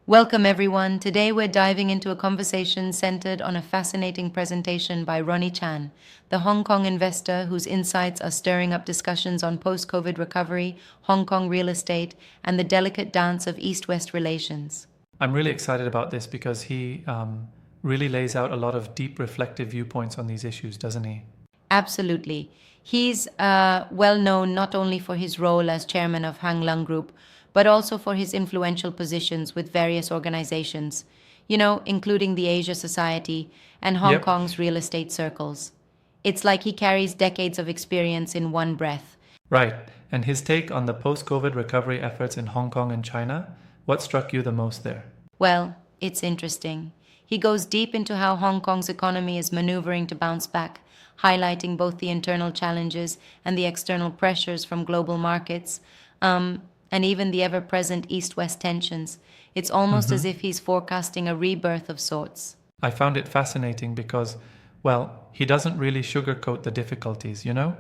Welcome, everyone. Today we're diving into a conversation centered on a fascinating presentation by Ronnie Chan, the Hong Kong investor whose insights are stirring up discussions on post COVID recovery, Hong Kong real estate, and the delicate dance of East West relations. I'm really excited about this because he really lays out a lot of deep reflective viewpoints on these issues, doesn't he? Absolutely. He's well known not only for his role as chairman of Hang Lung Group, but also for his influential positions with various organizations, including the Asia Society and Hong Yep, Kong's real estate circles. It's like he carries decades of experience in one breath. right. And his take on the post COVID recovery efforts in Hong Kong and China, what struck you the most there? Well, it's interesting. He goes deep into how Hong Kong's economy is maneuvering to bounce back, highlighting both the internal challenges and the external pressures from global markets, and even the ever present East West tensions. It's almost as hmm if he's forecasting a rebirth of sorts. I found it fascinating because, well, he doesn't really sugarcoat the difficulties, you know?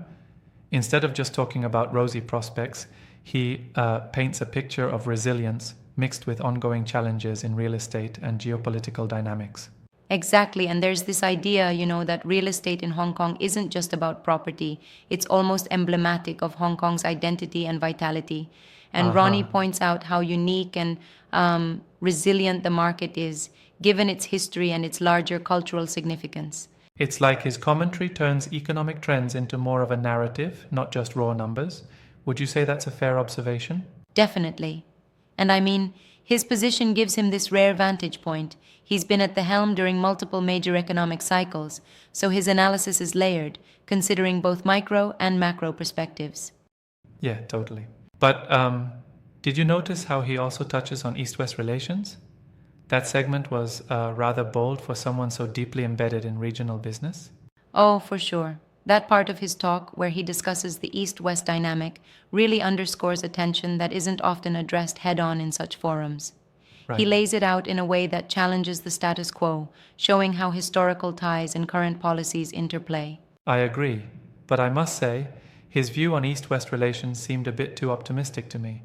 Instead of just talking about rosy prospects, he paints a picture of resilience mixed with ongoing challenges in real estate and geopolitical dynamics. Exactly, and there's this idea, that real estate in Hong Kong isn't just about property. It's almost emblematic of Hong Kong's identity and vitality. And Ronnie Uh-huh. points out how unique and resilient the market is, given its history and its larger cultural significance. It's like his commentary turns economic trends into more of a narrative, not just raw numbers. Would you say that's a fair observation? Definitely. And I mean, his position gives him this rare vantage point. He's been at the helm during multiple major economic cycles, so his analysis is layered, considering both micro and macro perspectives. Yeah, totally. But did you notice how he also touches on East West relations? That segment was rather bold for someone so deeply embedded in regional business. Oh, for sure. That part of his talk, where he discusses the East West dynamic, really underscores a tension that isn't often addressed head on in such forums. He Right. lays it out in a way that challenges the status quo, showing how historical ties and current policies interplay. I agree. But I must say, his view on East West relations seemed a bit too optimistic to me.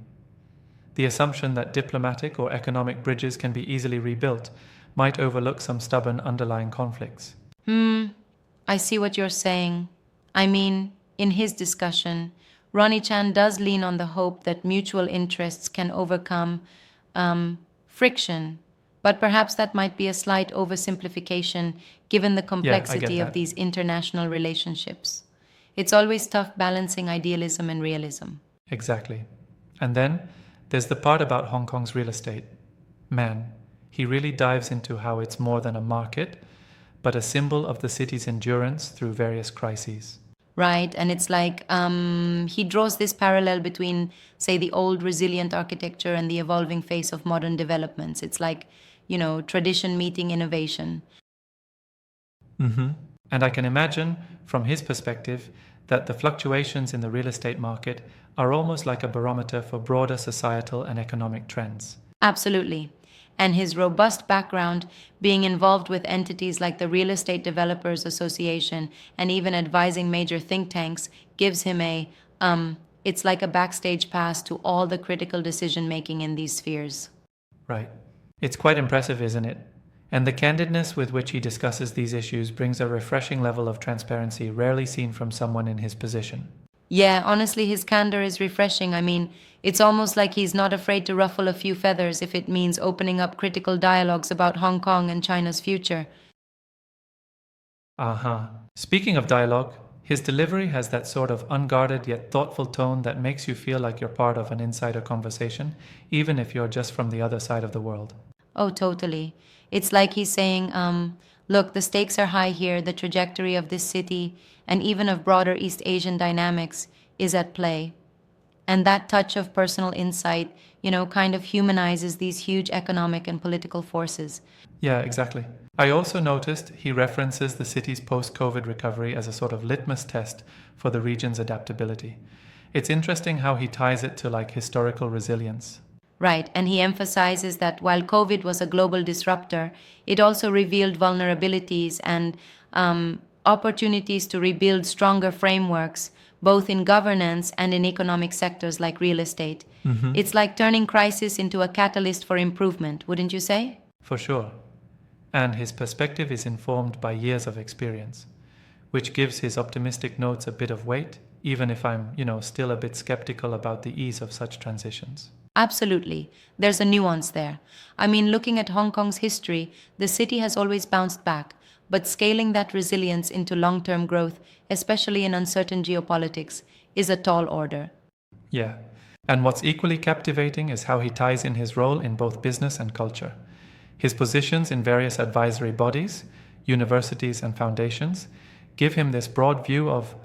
The assumption that diplomatic or economic bridges can be easily rebuilt might overlook some stubborn underlying conflicts. I see what you're saying. I mean, in his discussion, Ronnie Chan does lean on the hope that mutual interests can overcome friction, but perhaps that might be a slight oversimplification given the Yeah, I get complexity of that. these international relationships. It's always tough balancing idealism and realism. Exactly. And then there's the part about Hong Kong's real estate. Man, he really dives into how it's more than a market, but a symbol of the city's endurance through various crises. Right, and it's like he draws this parallel between, say, the old resilient architecture and the evolving face of modern developments. It's like, tradition meeting innovation. hmm And I can imagine, from his perspective, that the fluctuations in the real estate market are almost like a barometer for broader societal and economic trends. Absolutely. And his robust background, being involved with entities like the Real Estate Developers Association and even advising major think tanks, gives him it's like a backstage pass to all the critical decision making in these spheres. Right. It's quite impressive, isn't it? And the candidness with which he discusses these issues brings a refreshing level of transparency rarely seen from someone in his position. Yeah, honestly, his candor is refreshing. I mean, it's almost like he's not afraid to ruffle a few feathers if it means opening up critical dialogues about Hong Kong and China's future. Uh-huh. Speaking of dialogue, his delivery has that sort of unguarded yet thoughtful tone that makes you feel like you're part of an insider conversation, even if you're just from the other side of the world. Oh, totally. It's like he's saying, look, the stakes are high here, the trajectory of this city, and even of broader East Asian dynamics, is at play. And that touch of personal insight, kind of humanizes these huge economic and political forces. Yeah, exactly. I also noticed he references the city's post COVID recovery as a sort of litmus test for the region's adaptability. It's interesting how he ties it to like historical resilience. Right, and he emphasizes that while COVID was a global disruptor, it also revealed vulnerabilities and opportunities to rebuild stronger frameworks, both in governance and in economic sectors like real estate. It's like turning crisis into a catalyst for improvement, wouldn't you say? For sure. And his perspective is informed by years of experience, which gives his optimistic notes a bit of weight, even if I'm, still a bit skeptical about the ease of such transitions. Absolutely. There's a nuance there. I mean, looking at Hong Kong's history, the city has always bounced back, but scaling that resilience into long term growth, especially in uncertain geopolitics, is a tall order. Yeah. And what's equally captivating is how he ties in his role in both business and culture. His positions in various advisory bodies, universities, and foundations give him this broad view of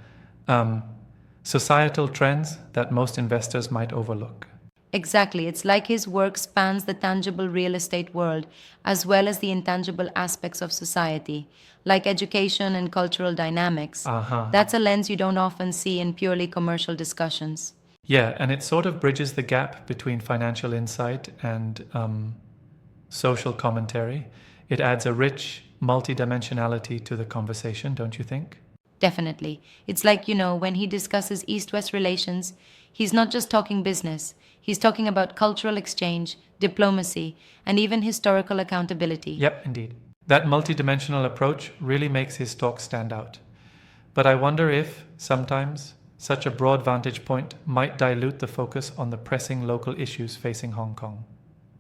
societal trends that most investors might overlook. Exactly. It's like his work spans the tangible real estate world as well as the intangible aspects of society, like education and cultural dynamics. Uh-huh. That's a lens you don't often see in purely commercial discussions. Yeah, and it sort of bridges the gap between financial insight and social commentary. It adds a rich multidimensionality to the conversation, don't you think? Definitely. It's like, when he discusses East West relations, he's not just talking business, he's talking about cultural exchange, diplomacy, and even historical accountability. Yep, indeed. That multidimensional approach really makes his talk stand out. But I wonder if, sometimes, such a broad vantage point might dilute the focus on the pressing local issues facing Hong Kong.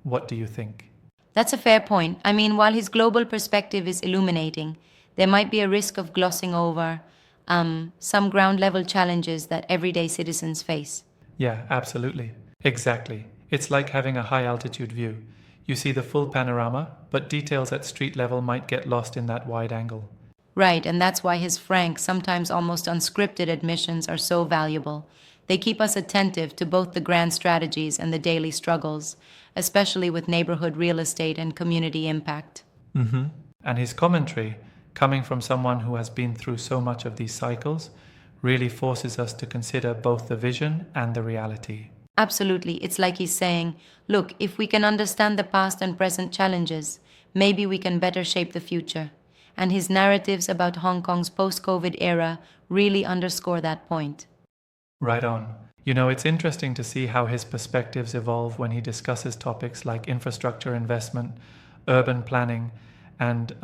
What do you think? That's a fair point. I mean, while his global perspective is illuminating, there might be a risk of glossing over some ground level challenges that everyday citizens face. Yeah, absolutely. Exactly. It's like having a high altitude view. You see the full panorama, but details at street level might get lost in that wide angle. Right, and that's why his frank, sometimes almost unscripted admissions are so valuable. They keep us attentive to both the grand strategies and the daily struggles, especially with neighborhood real estate and community impact. And his commentary, coming from someone who has been through so much of these cycles, really forces us to consider both the vision and the reality. Absolutely. It's like he's saying, look, if we can understand the past and present challenges, maybe we can better shape the future. And his narratives about Hong Kong's post COVID era really underscore that point. Right on. It's interesting to see how his perspectives evolve when he discusses topics like infrastructure investment, urban planning, and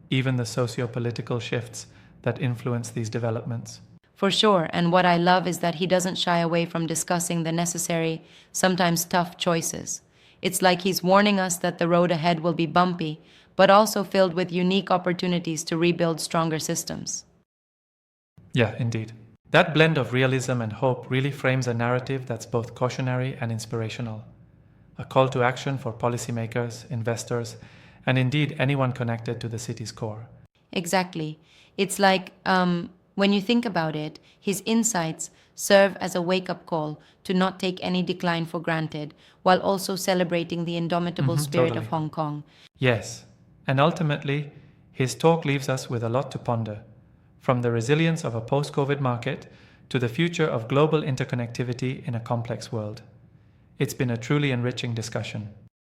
even the socio-political shifts that influence these developments. For sure, and what I love is that he doesn't shy away from discussing the necessary, sometimes tough choices. It's like he's warning us that the road ahead will be bumpy, but also filled with unique opportunities to rebuild stronger systems. Yeah, indeed. That blend of realism and hope really frames a narrative that's both cautionary and inspirational. A call to action for policymakers, investors, and indeed anyone connected to the city's core. Exactly. It's like, when you think about it, his insights serve as a wake up call to not take any decline for granted, while also celebrating the indomitable spirit Totally. of Hong Kong. Yes, and ultimately, his talk leaves us with a lot to ponder, from the resilience of a post-COVID market to the future of global interconnectivity in a complex world. It's been a truly enriching discussion.